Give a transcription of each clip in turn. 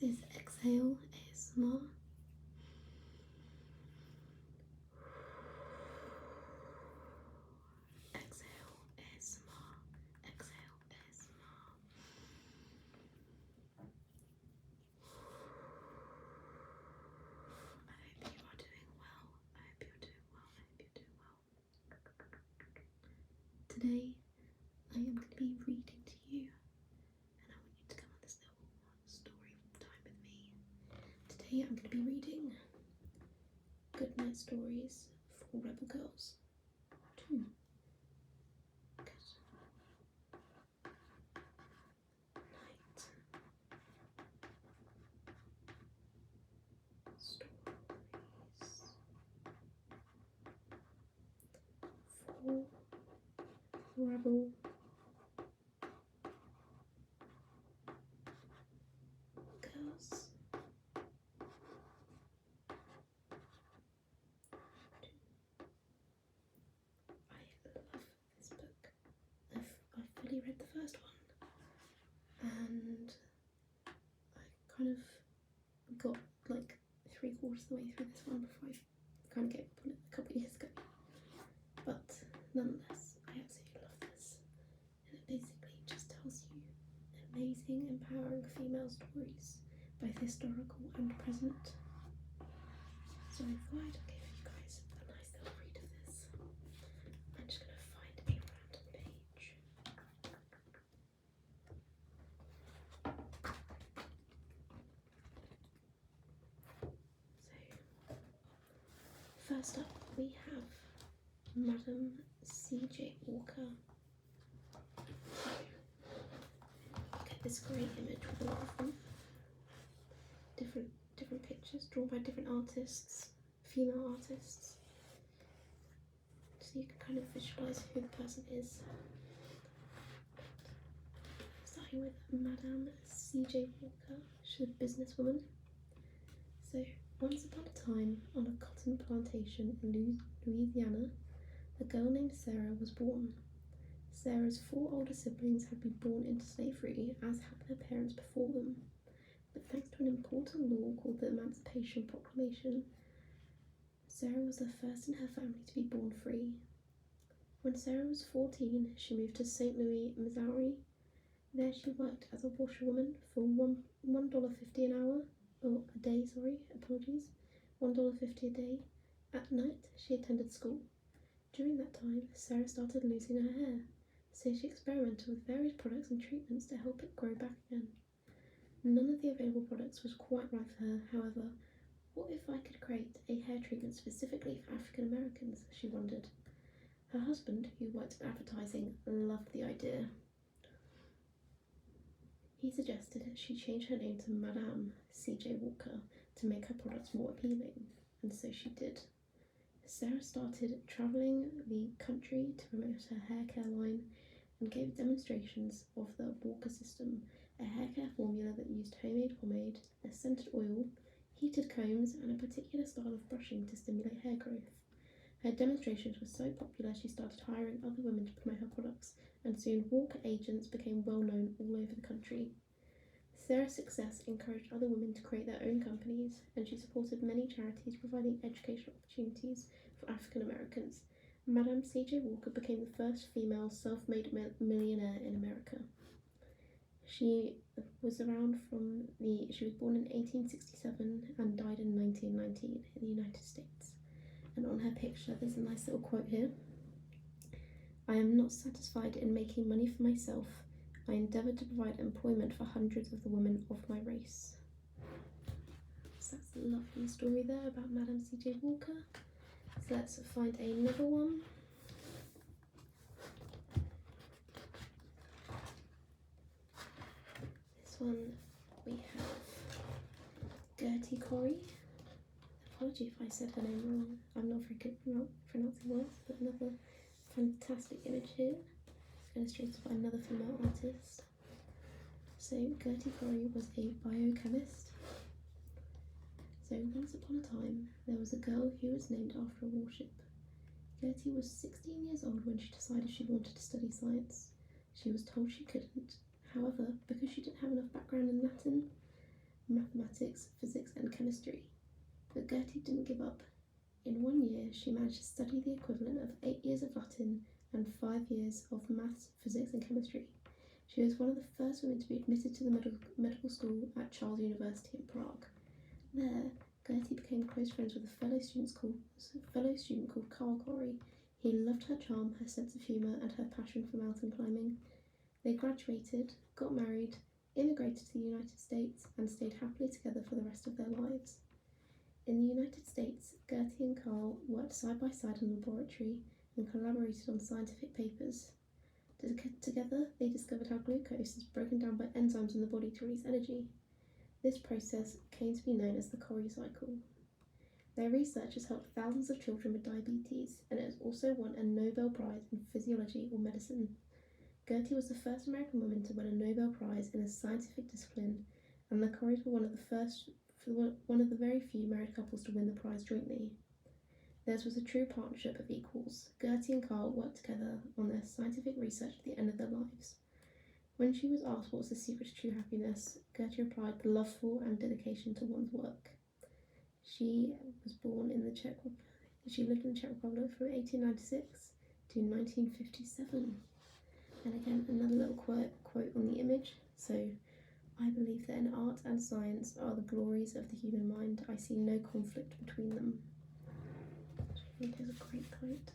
This is Exhale ASMR. Exhale ASMR. Exhale ASMR. I hope you are doing well. I hope you're doing well. I hope you're doing well. Today I am going to be reading to you, and I want you to come on this little story time with me. Today I'm going to be reading Good Night Stories for Rebel Girls 2. Good night stories for Rebel Girls. This book. I've fully read the first one, and I kind of got like 3/4 of the way through this one before I kind of gave up on it a couple of years ago. But nonetheless, I absolutely love this, and it basically just tells you amazing, empowering female stories, both historical and present. So I thought I'd give you guys a nice little read of this. I'm just going to find a random page. So, first up we have Madam C.J. Walker. Get this great image with a lot of them. Different pictures drawn by different artists, female artists. So you can kind of visualise who the person is. Starting with Madame C.J. Walker. She's a businesswoman. So, once upon a time, on a cotton plantation in Louisiana, a girl named Sarah was born. Sarah's 4 older siblings had been born into slavery, as had their parents before them. But thanks to an important law called the Emancipation Proclamation, Sarah was the first in her family to be born free. When Sarah was 14, she moved to St. Louis, Missouri. There she worked as a washerwoman for $1.50 an hour, or a day, $1.50 a day. At night, she attended school. During that time, Sarah started losing her hair, so she experimented with various products and treatments to help it grow back again. None of the available products was quite right for her, however. What if I could create a hair treatment specifically for African Americans, she wondered. Her husband, who worked in advertising, loved the idea. He suggested she change her name to Madame C.J. Walker to make her products more appealing, and so she did. Sarah started travelling the country to promote her hair care line and gave demonstrations of the Walker system, a hair care formula that used homemade pomade, a scented oil, heated combs, and a particular style of brushing to stimulate hair growth. Her demonstrations were so popular she started hiring other women to promote her products, and soon Walker agents became well known all over the country. Sarah's success encouraged other women to create their own companies, and she supported many charities providing educational opportunities for African Americans. Madame C.J. Walker became the first female self-made millionaire in America. She was born in 1867 and died in 1919 in the United States. And on her picture, there's a nice little quote here. I am not satisfied in making money for myself. I endeavour to provide employment for hundreds of the women of my race. So that's a lovely story there about Madame C.J. Walker. So let's find another one. This one we have Gertie Corey. Apology if I said her name wrong. I'm not very good at pronouncing words, but another fantastic image here, illustrated by another female artist. So Gertie Corey was a biochemist. So once upon a time, there was a girl who was named after a warship. Gertie was 16 years old when she decided she wanted to study science. She was told she couldn't. However, because she didn't have enough background in Latin, mathematics, physics, and chemistry. But Gertie didn't give up. In 1 year, she managed to study the equivalent of 8 years of Latin and 5 years of maths, physics, and chemistry. She was one of the first women to be admitted to the medical school at Charles University in Prague. There, Gertie became close friends with a fellow student called Carl Corey. He loved her charm, her sense of humour, and her passion for mountain climbing. They graduated, got married, immigrated to the United States, and stayed happily together for the rest of their lives. In the United States, Gertie and Carl worked side by side in a laboratory and collaborated on scientific papers. Together, they discovered how glucose is broken down by enzymes in the body to release energy. This process came to be known as the Corey cycle. Their research has helped thousands of children with diabetes, and it has also won a Nobel Prize in physiology or medicine. Gertie was the first American woman to win a Nobel Prize in a scientific discipline, and the Coreys were one of the very few married couples to win the prize jointly. Theirs was a true partnership of equals. Gertie and Carl worked together on their scientific research at the end of their lives. When she was asked what was the secret to true happiness, Gertie replied, the love for and dedication to one's work. She was born in the She lived in the Czech Republic from 1896 to 1957. And again, another little quote on the image. So, I believe that in art and science are the glories of the human mind. I see no conflict between them. Which I think is a great quote.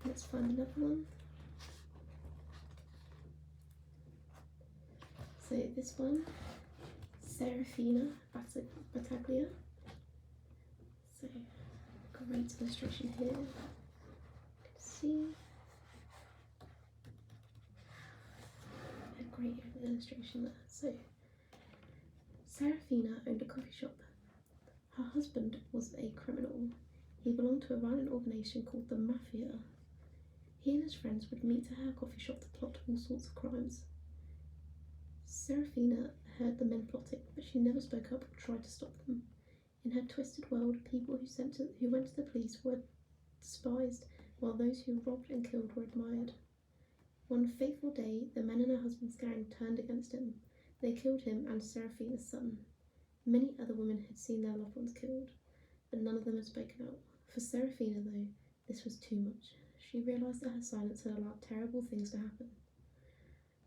Let's find another one. So this one, Serafina Battaglia. So, great illustration here. You can see a great illustration there. So, Serafina owned a coffee shop. Her husband was a criminal. He belonged to a violent organisation called the Mafia. He and his friends would meet at her coffee shop to plot all sorts of crimes. Serafina heard the men plotting, but she never spoke up or tried to stop them. In her twisted world, people who went to the police were despised, while those who robbed and killed were admired. One fateful day, the men in her husband's gang turned against him. They killed him and Serafina's son. Many other women had seen their loved ones killed, but none of them had spoken out. For Serafina, though, this was too much. She realised that her silence had allowed terrible things to happen.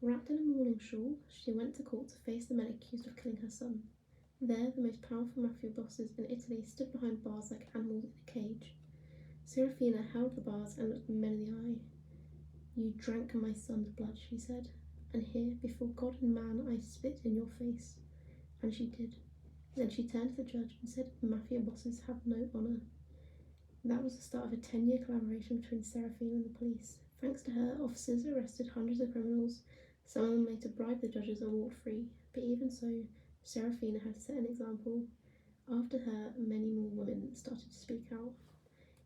Wrapped in a mourning shawl, she went to court to face the men accused of killing her son. There, the most powerful mafia bosses in Italy stood behind bars like animals in a cage. Serafina held the bars and looked the men in the eye. You drank my son's blood, she said, and here, before God and man, I spit in your face. And she did. Then she turned to the judge and said, mafia bosses have no honour. That was the start of a 10-year collaboration between Serafina and the police. Thanks to her, officers arrested hundreds of criminals. Some of them later bribed the judges and walked free, but even so, Serafina had set an example. After her, many more women started to speak out.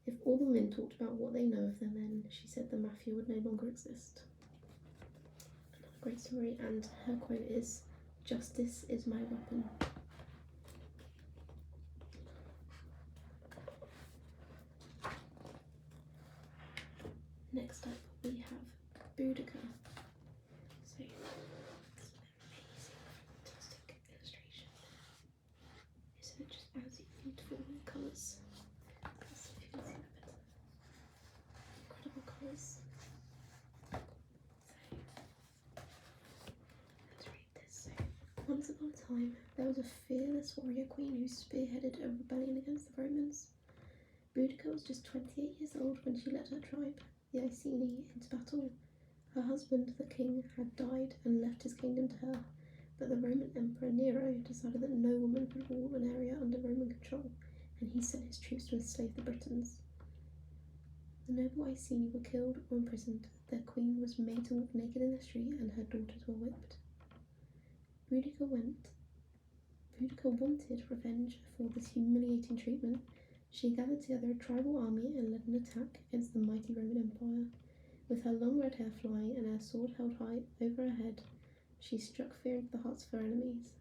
If all the women talked about what they know of their men, she said the mafia would no longer exist. Another great story, and her quote is, "Justice is my weapon." Next up, we have Boudica. So, it's an amazing, fantastic illustration. Isn't it just absolutely beautiful with colours? Let's see if you can see that better. Incredible colours. So, let's read this. So, once upon a time, there was a fearless warrior queen who spearheaded a rebellion against the Romans. Boudica was just 28 years old when she led her tribe, the Iceni, into battle. Her husband, the king, had died and left his kingdom to her, but the Roman Emperor Nero decided that no woman could rule an area under Roman control, and he sent his troops to enslave the Britons. The noble Iceni were killed or imprisoned, their queen was made to walk naked in the street, and her daughters were whipped. Boudica wanted revenge for this humiliating treatment. She gathered together a tribal army and led an attack against the mighty Roman Empire. With her long red hair flying and her sword held high over her head, she struck fear into the hearts of her enemies.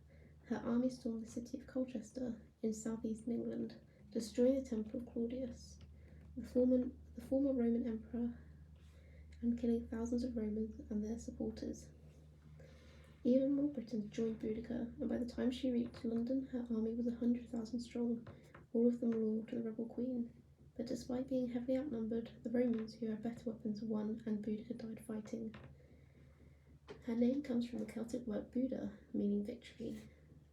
Her army stormed the city of Colchester in southeastern England, destroying the temple of Claudius, the former Roman emperor, and killing thousands of Romans and their supporters. Even more Britons joined Boudicca, and by the time she reached London, her army was 100,000 strong, all of them loyal to the rebel queen. But despite being heavily outnumbered, the Romans, who had better weapons, won, and Boudicca died fighting. Her name comes from the Celtic word Buda, meaning victory.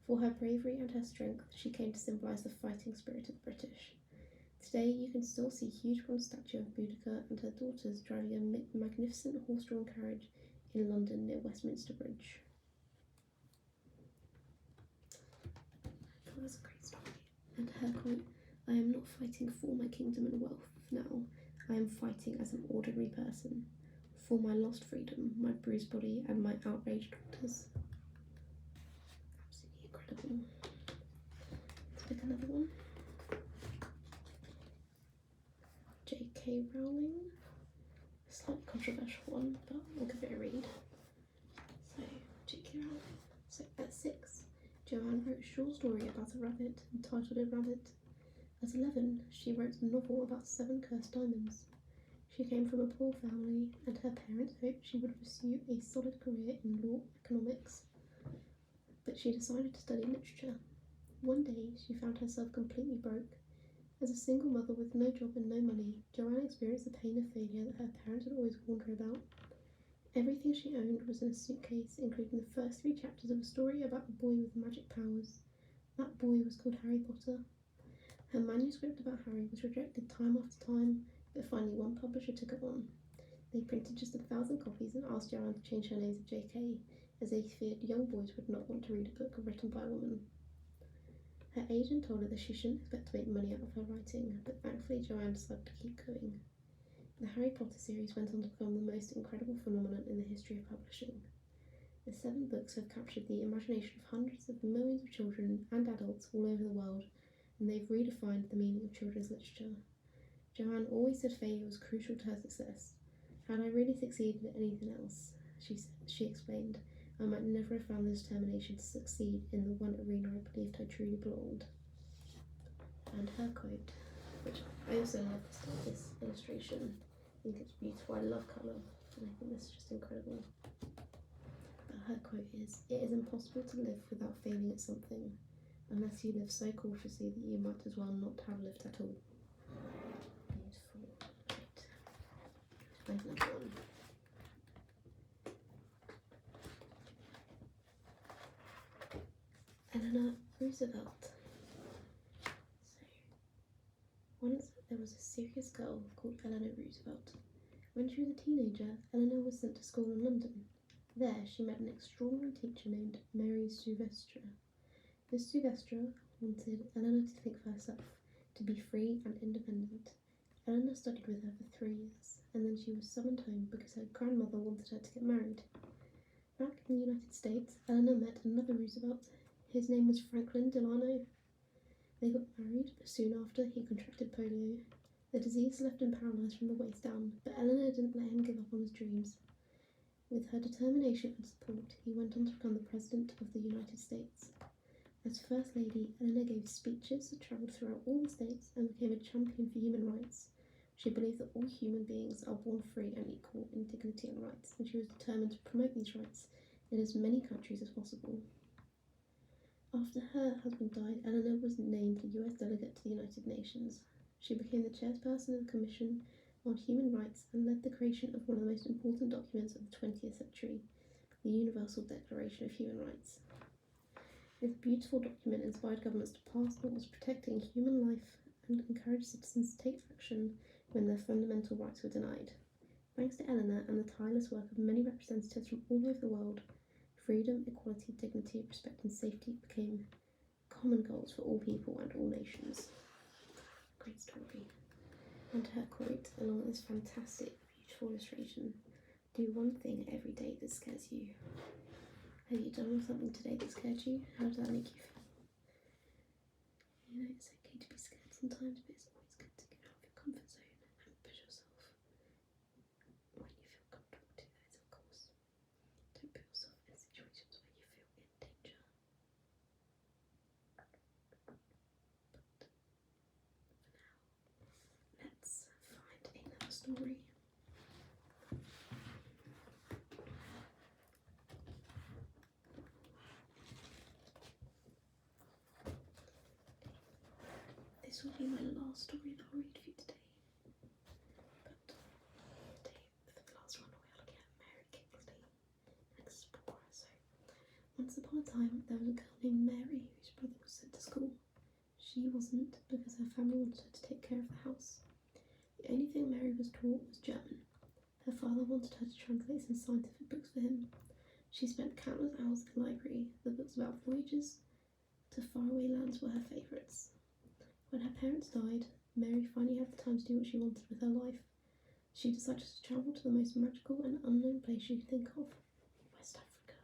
For her bravery and her strength, she came to symbolise the fighting spirit of the British. Today, you can still see a huge bronze statue of Boudicca and her daughters driving a magnificent horse-drawn carriage in London near Westminster Bridge. That was a great story. And her quote, "I am not fighting for my kingdom and wealth now. I am fighting as an ordinary person. For my lost freedom, my bruised body, and my outraged daughters." Absolutely incredible. Let's pick another one. J.K. Rowling. A slightly controversial one, but I'll give it a read. So, J.K. Rowling. So, at 6, Joanne wrote a short story about a rabbit entitled A Rabbit. At 11, she wrote a novel about 7 cursed diamonds. She came from a poor family, and her parents hoped she would pursue a solid career in law economics. But she decided to study literature. One day, she found herself completely broke. As a single mother with no job and no money, Joanne experienced the pain of failure that her parents had always warned her about. Everything she owned was in a suitcase, including the first 3 chapters of a story about a boy with magic powers. That boy was called Harry Potter. Her manuscript about Harry was rejected time after time, but finally one publisher took it on. They printed just 1,000 copies and asked Joanne to change her name to J.K., as they feared young boys would not want to read a book written by a woman. Her agent told her that she shouldn't expect to make money out of her writing, but thankfully Joanne decided to keep going. The Harry Potter series went on to become the most incredible phenomenon in the history of publishing. The 7 books have captured the imagination of hundreds of millions of children and adults all over the world, and they've redefined the meaning of children's literature. Joanne always said failure was crucial to her success. "Had I really succeeded at anything else," she explained, "I might never have found the determination to succeed in the one arena I believed I truly belonged." And her quote, which I also love this illustration. I think it's beautiful. I love colour, and I think this is just incredible. But her quote is, "It is impossible to live without failing at something, unless you live so cautiously that you might as well not have lived at all." Beautiful. Right. Find another one. Eleanor Roosevelt. So, once there was a serious girl called Eleanor Roosevelt. When she was a teenager, Eleanor was sent to school in London. There, she met an extraordinary teacher named Mary Sylvester. Miss Sylvester wanted Eleanor to think for herself, to be free and independent. Eleanor studied with her for 3 years, and then she was summoned home because her grandmother wanted her to get married. Back in the United States, Eleanor met another Roosevelt. His name was Franklin Delano. They got married, but soon after he contracted polio. The disease left him paralysed from the waist down, but Eleanor didn't let him give up on his dreams. With her determination and support, he went on to become the President of the United States. As First Lady, Eleanor gave speeches, travelled throughout all the states, and became a champion for human rights. She believed that all human beings are born free and equal in dignity and rights, and she was determined to promote these rights in as many countries as possible. After her husband died, Eleanor was named the US delegate to the United Nations. She became the chairperson of the Commission on Human Rights and led the creation of one of the most important documents of the 20th century, the Universal Declaration of Human Rights. This beautiful document inspired governments to pass laws protecting human life and encouraged citizens to take action when their fundamental rights were denied. Thanks to Eleanor and the tireless work of many representatives from all over the world, freedom, equality, dignity, respect and safety became common goals for all people and all nations. Great story. And her quote, along with this fantastic, beautiful illustration, "Do one thing every day that scares you." Have you done something today that scared you? How does that make you feel? You know, it's okay to be scared sometimes, but it's always good to get out of your comfort zone and push yourself when you feel comfortable to those, of course. Don't put yourself in situations where you feel in danger. But for now, let's find another story. last story that I'll read for you today. But today, for the last one, we're looking at Mary Kingsley, an explorer. So, once upon a time, there was a girl named Mary whose brother was sent to school. She wasn't, because her family wanted her to take care of the house. The only thing Mary was taught was German. Her father wanted her to translate some scientific books for him. She spent countless hours in the library. The books about voyages to faraway lands were her favourites. When her parents died, Mary finally had the time to do what she wanted with her life. She decided to travel to the most magical and unknown place she could think of, West Africa.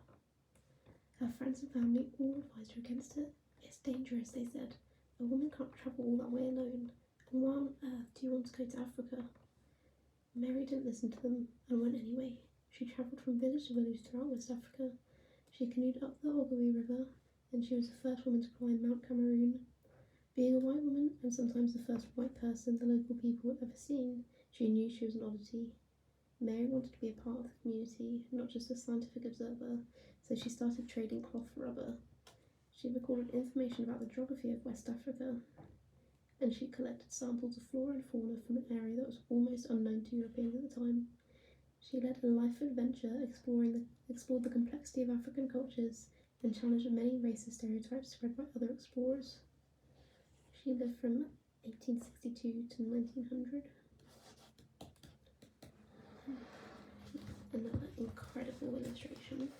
Her friends and family all advised her against it. It's dangerous, they said. A woman can't travel all that way alone. And why on earth do you want to go to Africa? Mary didn't listen to them and went anyway. She travelled from village to village throughout West Africa. She canoed up the Ogowe River, and she was the first woman to climb Mount Cameroon. Being a white woman, and sometimes the first white person the local people had ever seen, she knew she was an oddity. Mary wanted to be a part of the community, not just a scientific observer, so she started trading cloth for rubber. She recorded information about the geography of West Africa, and she collected samples of flora and fauna from an area that was almost unknown to Europeans at the time. She led a life adventure, explored the complexity of African cultures, and challenged many racist stereotypes spread by other explorers. She lived from 1862 to 1900. Another incredible illustration.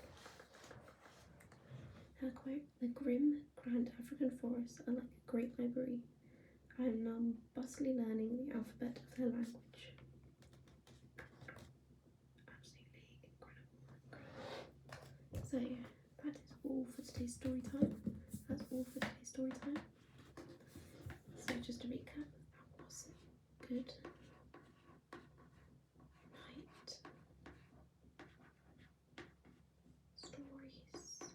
Her quote, "The grim, grand African forests are like a great library. I am now bustily learning the alphabet of their language." Absolutely incredible. So that is all for today's story time. That's all for today's story time. So just to recap, that was Good Night Stories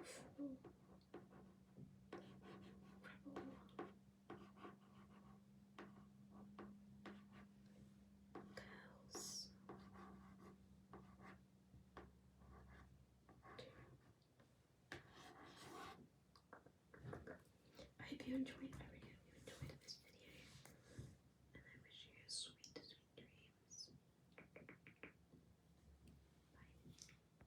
for Rebel Girls. I hope you enjoyed